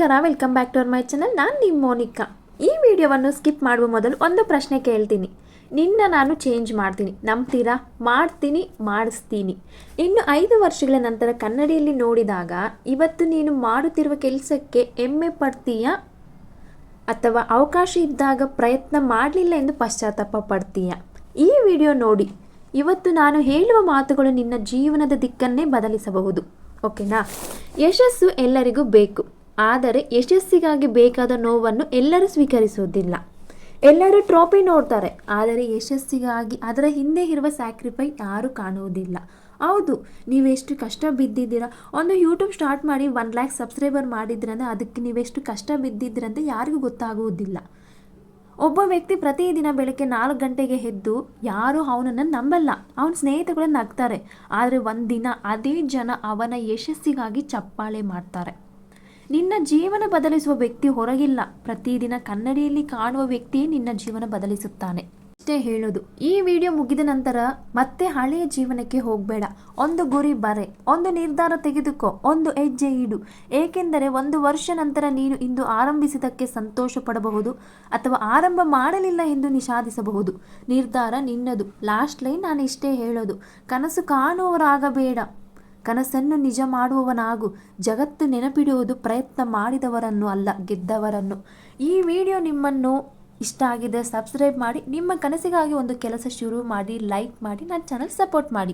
ನಮಸ್ಕಾರ, welcome back to my channel. ನಾನು ನಿಮ್ಮ ಮೋನಿಕಾ. ಈ ವಿಡಿಯೋವನ್ನು ಸ್ಕಿಪ್ ಮಾಡುವ ಮೊದಲು ಒಂದು ಪ್ರಶ್ನೆ ಕೇಳ್ತೀನಿ. ನಿನ್ನ ನಾನು ಚೇಂಜ್ ಮಾಡ್ತೀನಿ, ನಂಬ್ತೀರಾ? ಮಾಡ್ತೀನಿ, ಮಾಡಿಸ್ತೀನಿ. ಇನ್ನು 5 ವರ್ಷಗಳ ನಂತರ ಕನ್ನಡಿಯಲ್ಲಿ ನೋಡಿದಾಗ ಇವತ್ತು ನೀನು ಮಾಡುತ್ತಿರುವ ಕೆಲಸಕ್ಕೆ ಹೆಮ್ಮೆ ಪಡ್ತೀಯಾ ಅಥವಾ ಅವಕಾಶ ಇದ್ದಾಗ ಪ್ರಯತ್ನ ಮಾಡಲಿಲ್ಲ ಎಂದು ಪಶ್ಚಾತ್ತಾಪ ಪಡ್ತೀಯಾ? ಈ ವಿಡಿಯೋ ನೋಡಿ. ಇವತ್ತು ನಾನು ಹೇಳುವ ಮಾತುಗಳು ನಿನ್ನ ಜೀವನದ ದಿಕ್ಕನ್ನೇ ಬದಲಿಸಬಹುದು. ಓಕೆನಾ? ಯಶಸ್ಸು ಎಲ್ಲರಿಗೂ ಬೇಕು, ಆದರೆ ಯಶಸ್ಸಿಗಾಗಿ ಬೇಕಾದ ನೋವನ್ನು ಎಲ್ಲರೂ ಸ್ವೀಕರಿಸೋದಿಲ್ಲ. ಎಲ್ಲರೂ ಟ್ರೋಫಿ ನೋಡ್ತಾರೆ, ಆದರೆ ಯಶಸ್ಸಿಗಾಗಿ ಅದರ ಹಿಂದೆ ಇರುವ ಸ್ಯಾಕ್ರಿಫೈ ಯಾರೂ ಕಾಣುವುದಿಲ್ಲ. ಹೌದು, ನೀವೆಷ್ಟು ಕಷ್ಟ ಬಿದ್ದಿದ್ದೀರಾ. ಒಂದು ಯೂಟ್ಯೂಬ್ ಸ್ಟಾರ್ಟ್ ಮಾಡಿ 1 ಲ್ಯಾಕ್ ಸಬ್ಸ್ಕ್ರೈಬರ್ ಮಾಡಿದ್ರಂದರೆ ಅದಕ್ಕೆ ನೀವೆಷ್ಟು ಕಷ್ಟ ಬಿದ್ದಿದ್ದೀರಂತ ಯಾರಿಗೂ ಗೊತ್ತಾಗುವುದಿಲ್ಲ. ಒಬ್ಬ ವ್ಯಕ್ತಿ ಪ್ರತಿದಿನ ಬೆಳಗ್ಗೆ 4 ಗಂಟೆಗೆ ಎದ್ದು ಯಾರೂ ಅವನನ್ನು ನಂಬಲ್ಲ, ಅವನ ಸ್ನೇಹಿತಗಳು ನಗ್ತಾರೆ. ಆದರೆ ಒಂದಿನ ಅದೇ ಜನ ಅವನ ಯಶಸ್ಸಿಗಾಗಿ ಚಪ್ಪಾಳೆ ಮಾಡ್ತಾರೆ. ನಿನ್ನ ಜೀವನ ಬದಲಿಸುವ ವ್ಯಕ್ತಿ ಹೊರಗಿಲ್ಲ, ಪ್ರತಿದಿನ ಕನ್ನಡಿಯಲ್ಲಿ ಕಾಣುವ ವ್ಯಕ್ತಿಯೇ ನಿನ್ನ ಜೀವನ ಬದಲಿಸುತ್ತಾನೆ. ಅಷ್ಟೇ ಹೇಳೋದು. ಈ ವಿಡಿಯೋ ಮುಗಿದ ನಂತರ ಮತ್ತೆ ಹಳೆಯ ಜೀವನಕ್ಕೆ ಹೋಗಬೇಡ. ಒಂದು ಗುರಿ ಬರೆ, ಒಂದು ನಿರ್ಧಾರ ತೆಗೆದುಕೋ, ಒಂದು ಹೆಜ್ಜೆ ಇಡು. ಏಕೆಂದರೆ 1 ವರ್ಷ ನಂತರ ನೀನು ಇಂದು ಆರಂಭಿಸಿದ್ದಕ್ಕೆ ಸಂತೋಷ ಪಡಬಹುದು ಅಥವಾ ಆರಂಭ ಮಾಡಲಿಲ್ಲ ಎಂದು ನಿಷಾದಿಸಬಹುದು. ನಿರ್ಧಾರ ನಿನ್ನದು. ಲಾಸ್ಟ್ ಲೈನ್ ನಾನು ಇಷ್ಟೇ ಹೇಳೋದು. ಕನಸು ಕಾಣುವವರಾಗಬೇಡ, ಕನಸನ್ನು ನಿಜ ಮಾಡುವವನಾಗು. ಜಗತ್ತು ನೆನಪಿಡುವುದು ಪ್ರಯತ್ನ ಮಾಡಿದವರನ್ನು ಅಲ್ಲ, ಗೆದ್ದವರನ್ನು. ಈ ವಿಡಿಯೋ ನಿಮ್ಮನ್ನು ಇಷ್ಟ ಆಗಿದೆ, ಸಬ್ಸ್ಕ್ರೈಬ್ ಮಾಡಿ. ನಿಮ್ಮ ಕನಸಿಗಾಗಿ ಒಂದು ಕೆಲಸ ಶುರು ಮಾಡಿ, ಲೈಕ್ ಮಾಡಿ, ನನ್ನ ಚಾನಲ್ ಸಪೋರ್ಟ್ ಮಾಡಿ.